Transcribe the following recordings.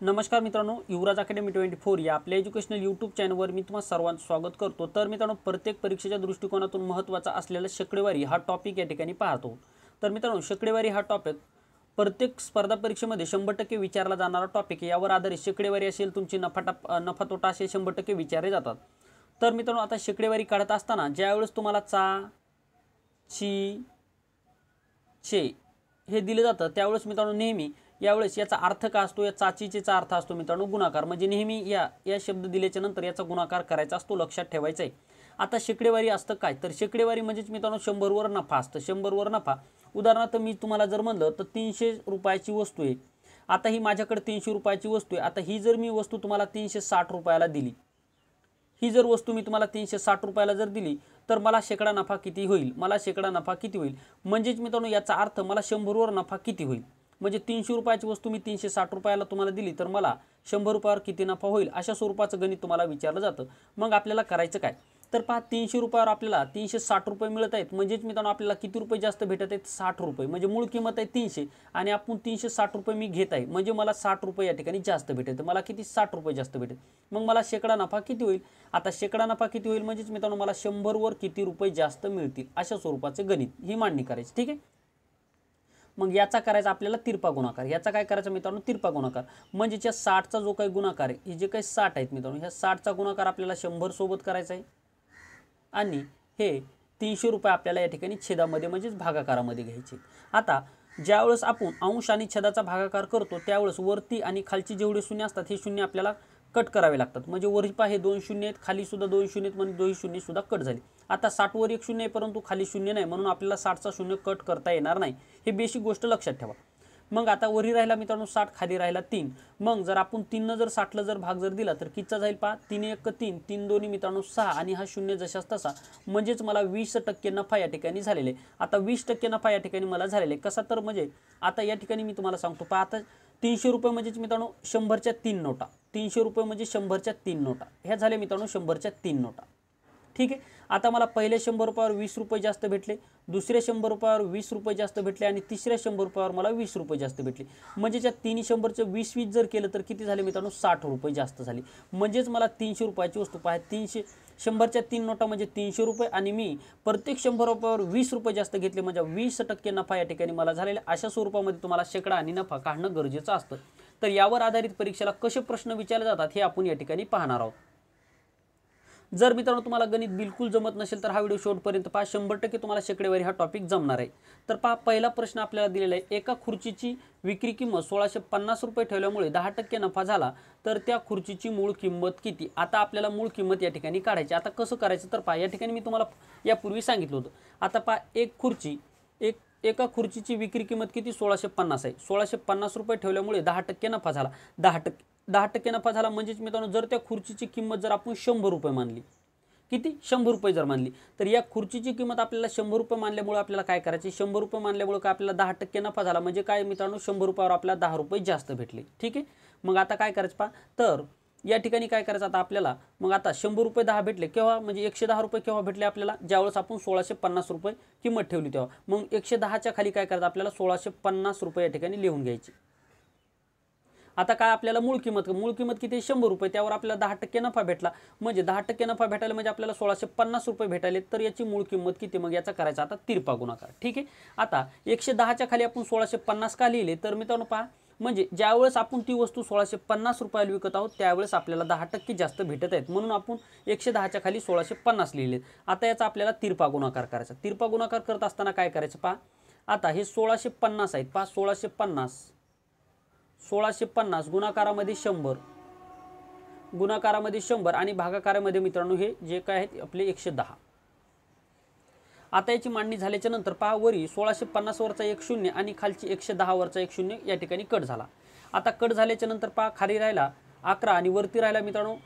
नमस्कार मित्रांनो, युवराज अकॅडमी 24 या आपल्या एज्युकेशनल यूट्यूब चॅनलवर मी तुम्हा सर्वांचं स्वागत करतो। तर मित्रांनो, प्रत्येक परीक्षेच्या दृष्टिकोनातून महत्त्वाचा असलेला शक्रेवारी हा टॉपिक या ठिकाणी पाहतो। तर मित्रांनो, शक्रेवारी हा टॉपिक प्रत्येक स्पर्धा परीक्षेमध्ये 100% विचारला जाणारा टॉपिक आहे। यावर आधारित शक्रेवारी असेल, तुमची नफा तोटा असेल 100% विचारले जातात। तर मित्रांनो, आता शक्रेवारी काढत असताना ज्यावेळेस तुम्हाला चा, ची, छे हे दिले जातं त्यावेळेस मित्रांनो नेहमी यावेळेस याचा अर्थ काय असतो, या चाचीचेचा अर्थ असतो मित्रांनो गुणाकार। म्हणजे नेहमी या शब्द दिल्याच्या नंतर याचा गुणाकार करायचा असतो, लक्षात ठेवायचा आहे। आता शक्रेवारी असतं काय, तर शक्रेवारी म्हणजेच मित्रांनो 100 वर नफा असतं। 100 वर नफा, उदाहरणार्थ मी तुम्हाला जर म्हणलं तर 300 रुपयाची वस्तू आहे। आता ही माझ्याकडे 300 रुपयाची वस्तू आहे। आता ही जर मी वस्तू तुम्हाला 360 रुपयाला दिली, ही जर वस्तू मी तुम्हाला 360 रुपयाला जर दिली तर मला शेकडा नफा किती होईल, मला शेकडा नफा किती होईल। म्हणजेच मित्रांनो याचा अर्थ मला 100 वर नफा किती होईल, म्हणजे 300 रुपयाची वस्तू मी 360 रुपयाला तुम्हाला दिली तर मला 100 रुपयावर किती नफा होईल, अशा स्वरूपाचं गणित तुम्हाला विचारलं जातं। मग आपल्याला करायचं काय, तर पहा 300 रुपयावर आपल्याला 360 रुपये मिळत आहेत। म्हणजेच मित्रांनो आपल्याला किती रुपये जास्त भेटत आहेत, 60 रुपये। म्हणजे मूळ किंमत आहे 300 आणि आपण 360 रुपये मी घेत आहे, म्हणजे मला 60 रुपये या ठिकाणी जास्त भेटत, मला किती 60 रुपये जास्त भेटत। मग मला शेकडा नफा किती होईल, आता शेकडा नफा किती होईल म्हणजेच मित्रांनो मला 100 वर किती रुपये जास्त मिळतील, अशा स्वरूपाचे गणित ही मांडणी करायची, ठीक आहे। मग याचा करायचा आपल्याला तिरपा गुणाकार। याचा काय करायचा मित्रांनो, तिरपा गुणाकार। म्हणजे या 60 चा जो काही गुणाकार आहे, हे जे काही 60 आहेत मित्रांनो, ह्या 60 चा गुणाकार आपल्याला 100 सोबत करायचा आहे आणि हे 300 रुपये आपल्याला या ठिकाणी छेदामध्ये म्हणजेच भागाकारामध्ये घ्यायचे। आता ज्यावेळेस आपण अंश आणि छेदाचा भागाकार करतो त्यावेळेस वरती आणि खालची जेवढे शून्य असतात हे शून्य आपल्याला कट करावे लागतात। म्हणजे वरती पहा हे 2 शून्य आहेत, खाली सुद्धा 2 शून्य आहेत, म्हणजे 2 शून्य सुद्धा कट झाले। आता 60 वर एक शून्य आहे परंतु खाली शून्य नाही, म्हणून आपल्याला 60 चा शून्य कट करता येणार नाही, हे बेसिक गोष्ट लक्षात ठेवा। मग आता वरी राहिला मित्रांनो 60, खाली राहिला 3। मग जर आपण 3 न जर 60 ला जर भाग जर दिला तर कितीचा जाईल पहा, 3 1 3, 3 2 मित्रांनो 6 आणि हा शून्य जशास तसा, म्हणजेच मला 20% नफा या ठिकाणी झालेले। आता 20% नफा या ठिकाणी मला झालेले कसा, तर म्हणजे आता या ठिकाणी मी तुम्हाला सांगतो पहा, आता 300 रुपये म्हणजेच मित्रांनो 100च्या 3 नोटा, 300 रुपये म्हणजे 100च्या 3 नोटा, ह्या झाले मित्रांनो 100च्या 3 नोटा, ठीक आहे। आता मला पहिल्या 100 रुपयावर 20 रुपये जास्त भेटले, दुसऱ्या 100 रुपयावर 20 रुपये जास्त भेटले आणि तिसऱ्या 100 रुपयावर मला 20 रुपये जास्त भेटले। म्हणजे त्या तिन्ही 100चं 20 जर केलं तर किती झाले मित्रांनो, 60 रुपये जास्त झाले। म्हणजेच मला 300 रुपयाची वस्तू पहा, 100च्या 3 नोटा म्हणजे 300 रुपये आणि मी प्रत्येक 100 रुपयावर 20 रुपये जास्त घेतले, म्हणजे 20% नफा या ठिकाणी मला झालेला। अशा स्वरूपामध्ये तुम्हाला शेकडा आणि नफा काढणं गरजेचं असतं। तर यावर आधारित परीक्षेला कसे प्रश्न विचारले जातात हे आपण या ठिकाणी पाहणार आहोत। जर मित्रांनो तुम्हाला गणित बिलकुल जमत नसेल तर हा व्हिडिओ शेवटपर्यंत पहा, 100% तुम्हाला शक्रेवारी हा टॉपिक जमणार आहे। तर पहा, पहिला प्रश्न आपल्याला दिलेला आहे, एका खुर्चीची विक्री किंमत 1650 रुपये ठेवल्यामुळे 10% नफा झाला तर त्या खुर्चीची मूळ किंमत किती। आता आपल्याला मूळ किंमत या ठिकाणी काढायची। आता कसं करायचं तर पहा, या ठिकाणी मी तुम्हाला यापूर्वी सांगितलं होतं। आता पहा, एका खुर्चीची विक्री किंमत किती, 1650 आहे। 1650 रुपये ठेवल्यामुळे 10% नफा झाला। 10% नफा झाला म्हणजेच मित्रांनो जर त्या खुर्चीची किंमत जर आपण 100 रुपये मानली, किती 100 रुपये जर मानली, तर या खुर्चीची किंमत आपल्याला 100 रुपये मानल्यामुळे आपल्याला काय करायचे, 100 रुपये मानल्यामुळे काय आपल्याला 10% नफा झाला, म्हणजे काय मित्रांनो 100 रुपयावर आपल्याला 10 रुपये जास्त भेटले, ठीक आहे। मग आता काय करायचं पहा, तर या ठिकाणी काय करायचं आता आपल्याला, मग आता 100 रुपये 10 भेटले केव्हा, म्हणजे 110 रुपये केव्हा भेटले आपल्याला, ज्यावेळेस आपण 1650 रुपये किंमत ठेवली तेव्हा। मग 110च्या खाली काय करायचं आपल्याला 1650 रुपये या ठिकाणी लिहून घ्यायची। आता काय आपल्याला मूळ किंमत किती, 100 रुपये, त्यावर आपल्याला 10% नफा भेटला, म्हणजे 10% नफा भेटायला म्हणजे आपल्याला 1650 रुपये भेटायले, तर याची मूळ किंमत किती, मग याचा करायचा आता तिरपा गुणाकार, ठीक आहे। आता 110च्या खाली आपण 1650 का लिहिले, तर मित्रांनो पहा, म्हणजे ज्यावेळेस आपण ती वस्तू 1650 रुपयाला विकत आहोत त्यावेळेस आपल्याला 10% जास्त भेटत आहेत, म्हणून आपण 110च्या खाली 1650 लिहिले। आता याचा आपल्याला तिरपा गुणाकार करायचा। तिरपा गुणाकार करत असताना काय करायचं पहा, आता हे 1650 आहेत पहा, 1650 गुणाकारामध्ये 100, गुणाकारामध्ये 100 आणि भागाकारामध्ये मित्रांनो हे जे काय आहेत आपले 110। आता याची मांडणी झाल्याच्या नंतर पहा, वरी 1650 वरचा एक शून्य आणि खालची 110 वरचा एक शून्य या ठिकाणी कट झाला। आता कट झाल्याच्या नंतर पहा, खाली राहिला 11 आणि वरती राहिला मित्रांनो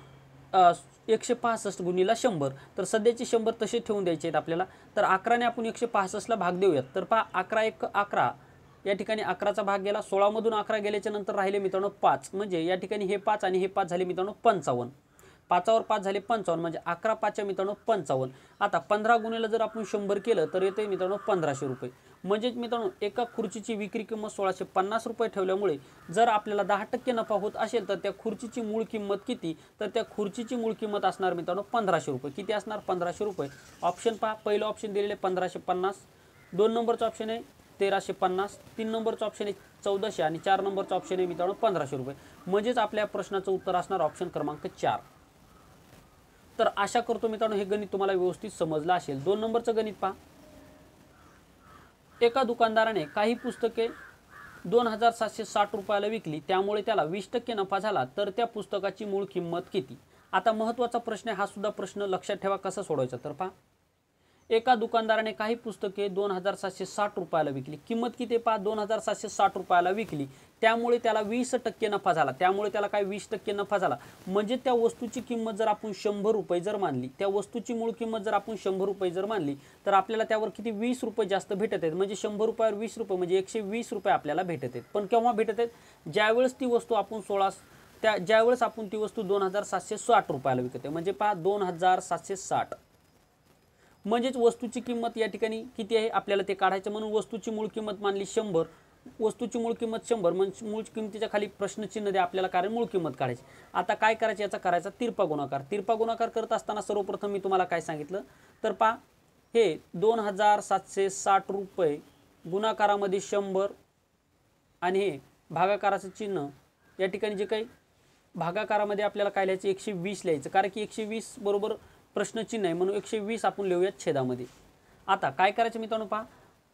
165 गुणिला 100, तर सध्याचे 100 तसे ठेवून द्यायचे आहेत आपल्याला। तर 11 ने आपण 165 ला भाग देऊयात, तर पहा 11 1 11, या ठिकाणी 11चा भाग गेला, 16 मधून 11 गेल्याच्या नंतर राहिले मित्रांनो 5, म्हणजे या ठिकाणी हे 5 आणि हे 5 झाले मित्रांनो 55। 5 वर 5 झाले 55, म्हणजे 11 5 मित्रांनो 55। आता 15 गुणिले जर आपण 100 केलं तर येते मित्रांनो 1500 रुपये। म्हणजेच मित्रांनो एका खुर्चीची विक्री किंमत 1650 रुपये ठेवल्यामुळे जर आपल्याला 10% नफा होत असेल तर त्या खुर्चीची मूळ किंमत किती, तर त्या खुर्चीची मूळ किंमत असणार मित्रांनो 1500 रुपये. किती असणार? 1500 रुपये. ऑप्शन पहा, पहिलं ऑप्शन दिलेले 1550, 2 नंबरचा ऑप्शन आहे 1350, 3 नंबरचा ऑप्शन आहे 1400 आणि 4 नंबरचा ऑप्शन आहे मित्रांनो 1500 रुपये. म्हणजेच आपल्या प्रश्नाचं उत्तर असणार ऑप्शन क्रमांक 4. तर आशा करतो मित्रांनो हे गणित तुम्हाला व्यवस्थित समजलं असेल. 2 नंबरचं गणित पहा. एका दुकानदाराने काही पुस्तके 2760 रुपयाला विकली, त्यामुळे त्याला 20% नफा झाला, तर त्या पुस्तकाची मूळ किंमत किती? आता महत्त्वाचा प्रश्न आहे हा सुद्धा प्रश्न लक्षात ठेवा कसा सोडवायचा. तर पहा, एका दुकानदाराने काही पुस्तके 2760 रुपयाला विकली. किंमत किती पहा, 2760 रुपयाला विकली, त्यामुळे त्याला 20% नफा झाला. त्यामुळे त्याला काय 20% नफा झाला म्हणजे त्या वस्तूची किंमत जर आपण 100 रुपये जर मानली, त्या वस्तूची मूळ किंमत जर आपण 100 रुपये जर मानली, तर आपल्याला त्यावर किती 20 रुपये जास्त भेटत आहेत. म्हणजे 100 रुपयावर 20 रुपये म्हणजे 120 रुपये आपल्याला भेटत आहेत. पण केव्हा भेटत आहेत? ज्यावेळेस ती वस्तू आपण ज्यावेळेस आपण ती वस्तू 2760 रुपयाला विकते. म्हणजे पहा 2760 म्हणजेच वस्तूची किंमत या ठिकाणी किती आहे आपल्याला ते काढायचं. म्हणून वस्तूची मूळ किंमत मानली 100, वस्तूची मूळ किंमत 100 म्हणजे मूळ किंमतीच्या खाली प्रश्नचिन्ह द्या आपल्याला, कारण मूळ किंमत काढायची. आता काय करायचं, याचा करायचा तिरपा गुणाकार. तिरपा गुणाकार करत असताना सर्वप्रथम मी तुम्हाला काय सांगितलं, तर पहा हे 2760 रुपये गुणाकारामध्ये 100 आणि हे भागाकाराचं चिन्ह या ठिकाणी जे काही भागाकारामध्ये आपल्याला काय लिहायचं 120 लिहायचं, कारण की 120 बरोबर प्रश्नचिन्ह आहे म्हणून 120 आपण लिहूयात छेदामध्ये. आता काय करायचं मित्रांनो पहा,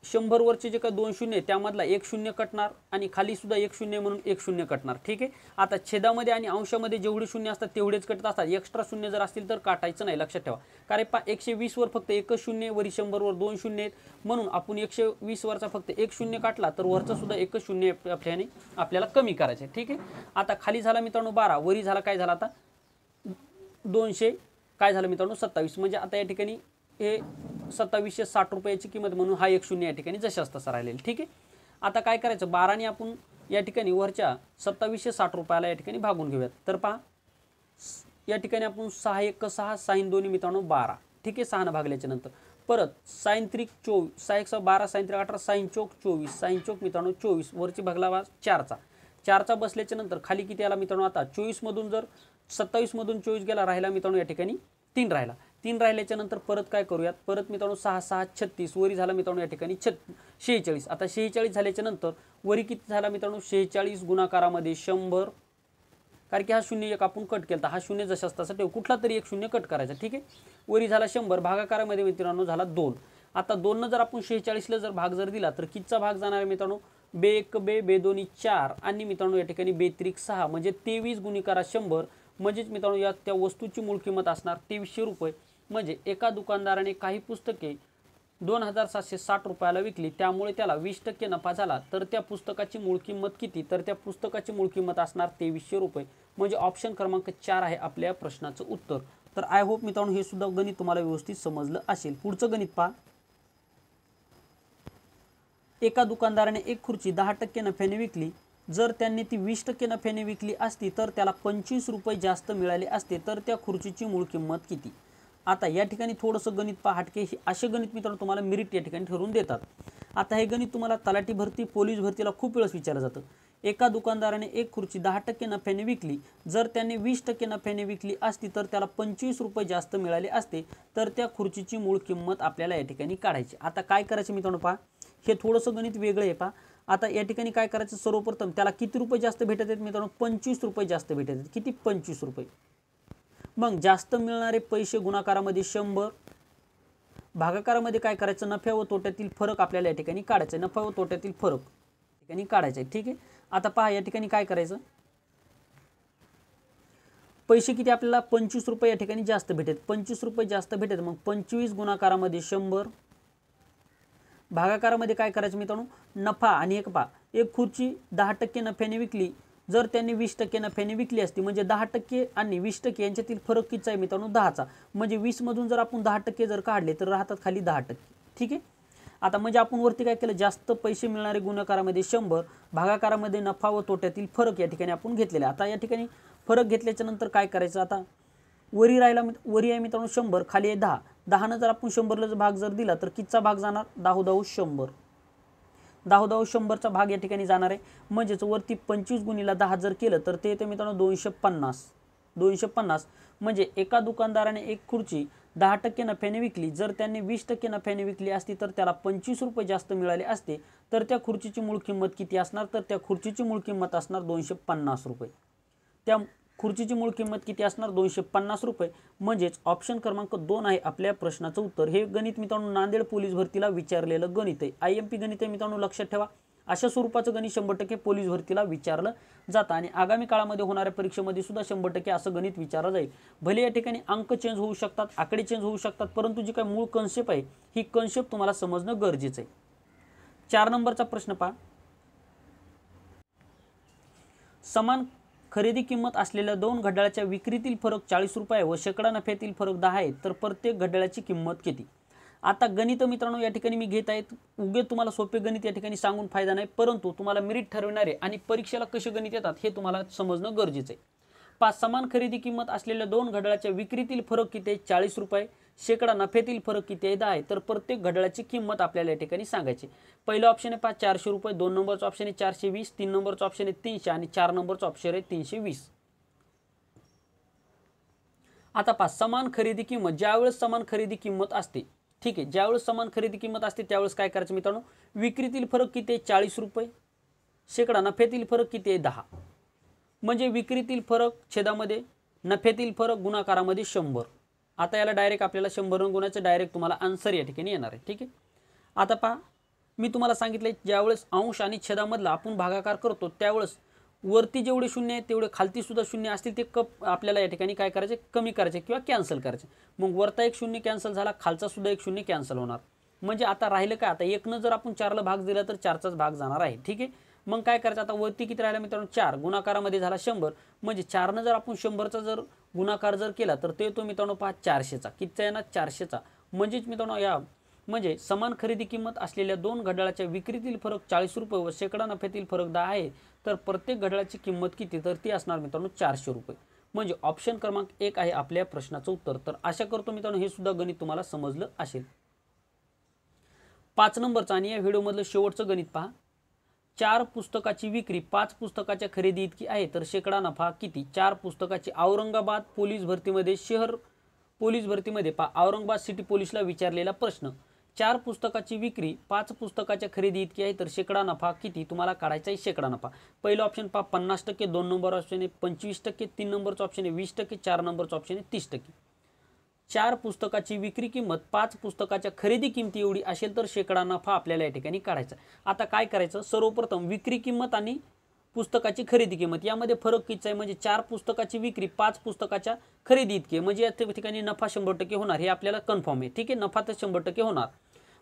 100 वरचे जे काही 2 शून्य त्यामधला 1 शून्य कटणार आणि खाली सुद्धा 1 शून्य म्हणून 1 शून्य कटणार. ठीक आहे. आता छेदामध्ये आणि अंशामध्ये जेवढे शून्य असतात तेवढेच कटत असतात. एक्स्ट्रा शून्य जर असतील तर काटायचं नाही, लक्षात ठेवा. कारण पहा 120 वर फक्त एकच शून्य, वरी 100 वर 2 शून्य आहेत म्हणून आपण 120 वरचा फक्त 1 शून्य काटला तर वरचा सुद्धा एकच शून्य आपल्याला कमी करायचं आहे. ठीक आहे. आता खाली झाला मित्रांनो 12, वरी झाला काय झाला आता 200 काय झालं मित्रांनो 27. म्हणजे आता या ठिकाणी हे 2760 रुपयाची किंमत म्हणून हा 1 शून्य या ठिकाणी जशाच तसा राहिलेला. ठीक आहे. आता काय करायचं 12ने आपण या ठिकाणी वरच्या 2760 रुपयाला या ठिकाणी भागून घेऊयात. तर पहा या ठिकाणी आपण 6 1 6 sin 2 मित्रांनो 12. ठीक आहे. 6 ने भागल्याच्या नंतर परत sin 3 24, 6 1 12 sin 3 18 sin 4 24, sin 4 मित्रांनो 24 वरची भागला 4चा 4चा बसल्याच्या नंतर खाली किती आला मित्रांनो, आता 24 मधून जर 27 मधून 24 गेला राहिला मित्रांनो या ठिकाणी 3 राहिला. 3 राहिल्याच्या नंतर परत काय करूयात, परत मित्रांनो 6 6 36 वरी झाला मित्रांनो या ठिकाणी 46. आता 46 झाल्याच्या नंतर वरी किती झाला मित्रांनो 46 गुणाकारामध्ये 100, कारण की हा शून्य एक आपण कट केला, हा शून्य जशाच तसा ठेव, कुठला तरी एक शून्य कट करायचा. ठीक आहे. वरी झाला 100, भागाकारामध्ये मित्रांनो झाला 2. आता 2 न जर आपण 46ला जर भाग जर दिला तर कितीचा भाग जाणार आहे मित्रांनो, बे 1 बे बे 2 4 आणि मित्रांनो या ठिकाणी बे 3 6 म्हणजे 23 गुणिकारा 100. म्हणजेच मित्रांनो या त्या वस्तूची मूळ किंमत असणार 2300 रुपये. म्हणजे एका दुकानदाराने काही पुस्तके 2760 रुपयाला विकली, त्यामुळे त्याला 20% नफा झाला, तर त्या पुस्तकाची मूळ किंमत किती, तर त्या पुस्तकाची मूळ किंमत असणार 2300 रुपये. म्हणजे ऑप्शन क्रमांक 4 आहे आपल्या प्रश्नाचं उत्तर. तर आय होप मित्रांनो हे सुद्धा गणित तुम्हाला व्यवस्थित समजलं असेल. पुढचं गणित पहा. एका दुकानदाराने एक खुर्ची 10% नफ्याने विकली, जर त्यांनी ती 20% नफ्याने विकली असती तर त्याला 25 रुपये जास्त मिळाले असते, तर त्या खुर्चीची मूळ किंमत किती? आता या ठिकाणी थोडंसं गणित पहा हटके. असे गणित मित्रांनो तुम्हाला मेरिट या ठिकाणी ठरवून देतात. आता हे गणित तुम्हाला तलाठी भरती पोलीस भरतीला खूप वेळेस विचारलं जातं. एका दुकानदाराने एक खुर्ची 10% नफ्याने विकली, जर त्यांनी 20% नफ्याने विकली असती तर त्याला 25 रुपये जास्त मिळाले असते, तर त्या खुर्चीची मूळ किंमत आपल्याला या ठिकाणी काढायची. आता काय करायचं मित्रांनो पहा, हे थोडंसं गणित वेगळं आहे पहा. आता या ठिकाणी काय करायचं, सर्वप्रथम त्याला किती रुपये जास्त भेटत आहेत मित्रांनो, 25 रुपये जास्त भेटत आहेत. किती 25 रुपये. मग जास्त मिळणारे पैसे गुणाकारामध्ये 100, भागाकारामध्ये काय करायचं नफ्या व तोट्यातील फरक आपल्याला या ठिकाणी काढायचा आहे. नफा व तोट्यातील फरक या ठिकाणी काढायचा आहे. ठीक आहे. आता पहा या ठिकाणी काय करायचं, पैसे किती आपल्याला 25 रुपये या ठिकाणी जास्त भेटत, 25 रुपये जास्त भेटत. मग 25 गुणाकारामध्ये 100, भागाकारामध्ये काय करायचं मित्रांनो नफा आणि एक पहा एक खुर्ची 10% नफ्याने विकली, जर त्यांनी 20% नफ्याने विकली असती, म्हणजे 10% आणि 20% यांच्यातील फरक कितीचा आहे मित्रांनो 10चा. म्हणजे 20 मधून जर आपण 10% जर काढले तर राहतात खाली 10%. ठीक आहे. आता म्हणजे आपण वरती काय केलं, जास्त पैसे मिळणारे गुणाकारामध्ये 100, भागाकारामध्ये नफा व तोट्यातील फरक या ठिकाणी आपण घेतलेला. आता या ठिकाणी फरक घेतल्याच्या नंतर काय करायचं, आता वरी आहे मित्रांनो 100, खाली आहे 10. 10 ने जर आपण 100ला भाग जर दिला तर कितीचा भाग जाणार, 10 10 100. 10 100चा भाग या ठिकाणी जाणार आहे, म्हणजेच वरती 25 गुणिले 10 जर केलं तर ते येते मित्रांनो 250 म्हणजे एका दुकानदाराने एक खुर्ची 10% नफ्याने विकली, जर त्यांनी 20% नफ्याने विकली असती तर त्याला 25 रुपये जास्त मिळाले असते, तर त्या खुर्चीची मूळ किंमत किती असणार, तर त्या खुर्चीची मूळ किंमत असणार 250 रुपये। त्या खुर्चीची मूळ किंमत किती असणार 250 रुपये, म्हणजेच ऑप्शन क्रमांक 2 आहे आपल्या प्रश्नाचं उत्तर। हे गणित मित्रांनो नांदेड पोलीस भरतीला विचारलेलं गणित आहे, IMP गणित आहे मित्रांनो, लक्षात ठेवा। अशा स्वरूपाचं गणित 100% पोलीस भरतीला विचारलं जातं आणि आगामी काळामध्ये होणाऱ्या परीक्षेमध्ये सुद्धा 100% असं गणित विचारलं जाईल। भले या ठिकाणी अंक चेंज होऊ शकतात, आकडे चेंज होऊ शकतात, परंतु जी काही मूळ कन्सेप्ट आहे ही कन्सेप्ट तुम्हाला समजणं गरजेचं आहे। 4 नंबरचा प्रश्न पहा, समान खरेदी किंमत असलेल्या 2 घड्याळाच्या विक्रीतील फरक 40 रुपये व शेकडा नफ्यातील फरक 10 आहे, तर प्रत्येक घड्याळाची किंमत किती। आता गणित मित्रांनो या ठिकाणी मी घेत आहेत, उगे तुम्हाला सोपे गणित या ठिकाणी सांगून फायदा नाही, परंतु तुम्हाला मेरिट ठरविणारे आणि परीक्षेला कसे गणित येतात हे तुम्हाला समजणं गरजेचं आहे। 5 समान खरेदी किंमत असलेल्या 2 घड्याळाच्या विक्रीतील फरक किती आहे 40 रुपये, शेकडा नफ्यातील फरक किती आहे 10 आहे, तर प्रत्येक घड्याळाची किंमत आपल्याला या ठिकाणी सांगायची। पहिला ऑप्शन आहे 400 रुपये, 2 नंबरचा ऑप्शन आहे 420, 3 नंबरचा ऑप्शन आहे 300 आणि 4 नंबरचा ऑप्शन आहे 320। आता 5 समान खरेदी किंमत, ज्यावेळेस समान खरेदी किंमत असते, ठीक आहे, ज्यावेळेस समान खरेदी किंमत असते त्यावेळेस काय करायचं मित्रांनो, विक्रीतील फरक किती आहे 40 रुपये, शेकडा नफ्यातील फरक किती आहे 10, म्हणजे विक्रीतील फरक छेदामध्ये नफ्यातील फरक गुणाकारामध्ये 100। आता याला डायरेक्ट आपल्याला 100 गुणाचं डायरेक्ट तुम्हाला आन्सर या ठिकाणी येणार आहे, ठीक आहे। आता पहा, मी तुम्हाला सांगितले ज्यावेळेस अंश आणि छेदामधला आपण भागाकार करतो त्यावेळेस वरती जेवढे शून्य आहेत तेवढे खालती सुद्धा शून्य असतील ते आपल्याला या ठिकाणी काय करायचे, कमी करायचे किंवा कॅन्सल करायचे। मग वरता एक शून्य कॅन्सल झाला, खालचा सुद्धा एक शून्य कॅन्सल होणार, म्हणजे आता राहिलं काय, आता 1 जर आपण 4 ला भाग दिला तर 4चाच भाग जाणार आहे, ठीक आहे। मग काय करायचं, आता वरती किती राहिला मित्रांनो 4, गुणाकारामध्ये झाला 100, म्हणजे 4 जर आपण 100चा जर गुणाकार जर केला तर ते येतो मित्रांनो 400चा, कितीचा येणार 400चा, म्हणजेच मित्रांनो या म्हणजे समान खरेदी किंमत असलेल्या 2 घड्याळाच्या विक्रीतील फरक 40 रुपये व शेकडा नफ्यातील फरक 10 आहे, तर प्रत्येक घड्याळाची किंमत किती, तर ती असणार मित्रांनो 400 रुपये, म्हणजे ऑप्शन क्रमांक 1 आहे आपल्या प्रश्नाचं उत्तर। तर आशा करतो मित्रांनो हे सुद्धा गणित तुम्हाला समजलं असेल। 5 नंबरचा आणि या व्हिडिओमधलं शेवटचं गणित पहा, 4 पुस्तकाची विक्री 5 पुस्तकाच्या खरेदी इतकी आहे, तर शेकडा नफा किती। 4 पुस्तकाची औरंगाबाद पोलीस भरतीमध्ये शहर पोलीस भरतीमध्ये औरंगाबाद सिटी पोलीसला विचारलेला प्रश्न, 4 पुस्तकाची विक्री 5 पुस्तकाच्या खरेदी इतकी आहे, तर शेकडा नफा किती तुम्हाला काढायचा आहे शेकडा नफा। पहिला ऑप्शन पहा 50%, 2 नंबर ऑप्शन आहे 25%, 3 नंबरचा ऑप्शन आहे 20%, 4 नंबरचा ऑप्शन आहे 30%। 4 पुस्तकाची विक्री किंमत 5 पुस्तकाच्या खरेदी किमती एवढी असेल तर शेकडा नफा आपल्याला या ठिकाणी काढायचा। आता काय करायचं, सर्वप्रथम विक्री किंमत आणि पुस्तकाची खरेदी किंमत यामध्ये फरक किती आहे, म्हणजे 4 पुस्तकाची विक्री 5 पुस्तकाच्या खरेदी इतकी, म्हणजे या ठिकाणी नफा 100% होणार, हे आपल्याला कन्फर्म आहे, ठीक आहे, नफा तर 100% होणार।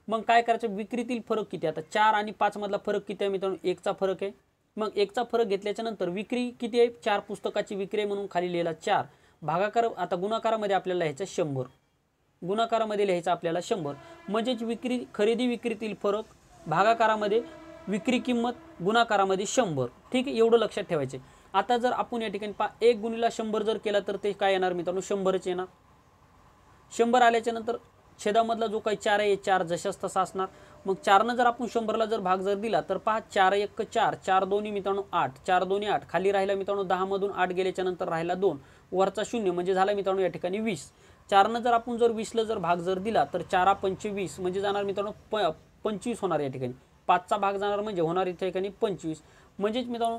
मग काय करायचं, विक्रीतील फरक किती, आता 4 आणि 5 मधला फरक किती आहे मित्रांनो 1चा फरक आहे, मग 1चा फरक घेतल्याच्या नंतर विक्री किती आहे 4 पुस्तकाची विक्री म्हणून खाली लिहिला 4, भागाकार आता गुणाकारामध्ये आपल्याला लिहायचं 100, गुणाकारामध्ये लिहायचं आपल्याला 100, म्हणजेच विक्री खरेदी विक्रीतील फरक भागाकारामध्ये विक्री किंमत गुणाकारामध्ये 100, ठीक आहे, एवढं लक्षात ठेवायचे। आता जर आपण या ठिकाणी 1 गुणिले 100 जर केला तर ते काय येणार मित्रांनो 100च येणार। 100 आल्याच्या नंतर छेदामधला जो काही 4 आहे 4 जशाच तसा असणार, मग 4 जर आपण 100ला जर भाग जर दिला तर पहा 4 1 4, 4 2 मित्रांनो 8, 4 2 8, खाली राहिला मित्रांनो 10 मधून 8 गेल्याच्या नंतर राहिला 2, वरचा 0 म्हणजे झाला मित्रांनो या ठिकाणी 20। 4 जर आपण जर 20ला जर भाग जर दिला तर 4 5 20 म्हणजे जाणार मित्रांनो 25 होणार या ठिकाणी, 5चा भाग जाणार म्हणजे होणार इथे ठिकाणी 25, म्हणजेच मित्रांनो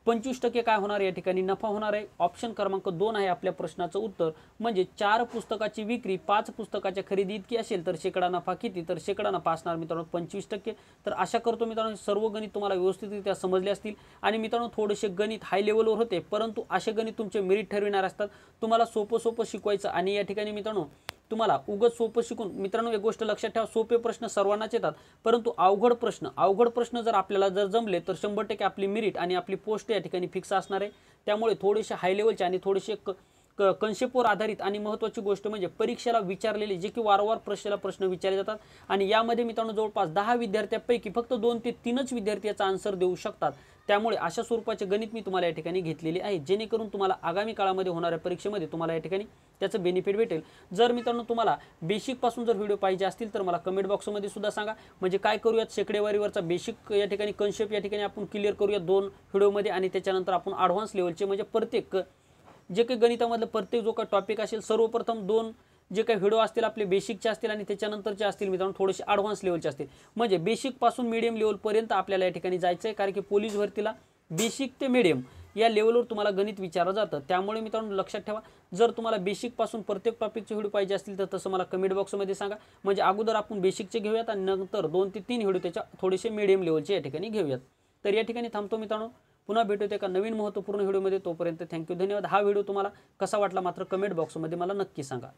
25% काय होणार या ठिकाणी नफा होणार आहे। ऑप्शन क्रमांक 2 आहे आपल्या प्रश्नाचं उत्तर, म्हणजे 4 पुस्तकाची विक्री 5 पुस्तकाच्या खरेदी इतकी असेल तर शेकडा नफा किती, तर शेकडा नफा असणार मित्रांनो 25%। तर आशा करतो मित्रांनो सर्व गणित तुम्हाला व्यवस्थितरित्या समजले असतील आणि मित्रांनो थोडेसे गणित हाय लेवलवर होते, परंतु असे गणित तुमचे मेरिट ठरविणार असतात, तुम्हाला सोपं शिकवायचं आणि या ठिकाणी मित्रांनो तुम्हाला उगाच सोपं शिकून, मित्रांनो एक गोष्ट लक्षात ठेवा, सोपे प्रश्न सर्वांनाच येतात, परंतु अवघड प्रश्न जर आपल्याला जर जमले तर 100% आपली मेरिट आणि आपली पोस्ट या ठिकाणी फिक्स असणार आहे। त्यामुळे थोडेसे हाय लेवलचे आणि थोडेसे कन्सेप्टवर आधारित आणि महत्त्वाची गोष्ट म्हणजे परीक्षेला विचारलेले जे की वारंवार प्रश्न विचारले जातात आणि यामध्ये मित्रांनो जवळपास 10 विद्यार्थ्यांपैकी फक्त 2 ते 3च विद्यार्थी याचा आन्सर देऊ शकतात, त्यामुळे अशा स्वरूपाचे गणित मी तुम्हाला या ठिकाणी घेतलेले आहे, जेणेकरून तुम्हाला आगामी काळामध्ये होणाऱ्या परीक्षेमध्ये तुम्हाला या ठिकाणी त्याचं बेनिफिट भेटेल। जर मित्रांनो तुम्हाला बेसिकपासून जर व्हिडिओ पाहिजे असतील तर मला कमेंट बॉक्समध्ये सुद्धा सांगा, म्हणजे काय करूयात शेकडेवारीवरचा बेसिक या ठिकाणी कन्सेप्ट या ठिकाणी आपण क्लिअर करूया 2 व्हिडिओमध्ये, आणि त्याच्यानंतर आपण ॲडव्हान्स लेवलचे म्हणजे प्रत्येक जे काही गणितामधलं प्रत्येक जो काही टॉपिक असेल सर्वप्रथम 2 जे काही व्हिडिओ असतील आपले बेसिकचे असतील आणि त्याच्यानंतरचे असतील मित्रांनो थोडेसे ॲडव्हान्स लेवलचे असतील, म्हणजे बेसिकपासून मीडियम लेवलपर्यंत आपल्याला या ठिकाणी जायचं आहे, कारण की पोलीस भरतीला बेसिक ते मीडियम या लेवलवर तुम्हाला गणित विचारलं जातं। त्यामुळे मित्रांनो लक्षात ठेवा, जर तुम्हाला बेसिकपासून प्रत्येक टॉपिकचे व्हिडिओ पाहिजे असतील तर तसं मला कमेंट बॉक्समध्ये सांगा, म्हणजे अगोदर आपण बेसिकचे घेऊयात आणि नंतर 2 ते 3 व्हिडिओ त्याच्या थोडेसे मीडियम लेवलचे या ठिकाणी घेऊयात। तर या ठिकाणी थांबतो मित्रांनो, पुन्हा भेटूया एका नवीन महत्त्वपूर्ण व्हिडिओमध्ये। तोपर्यंत थँक्यू, धन्यवाद। हा व्हिडिओ तुम्हाला कसा वाटला मात्र कमेंट बॉक्समध्ये मला नक्की सांगा।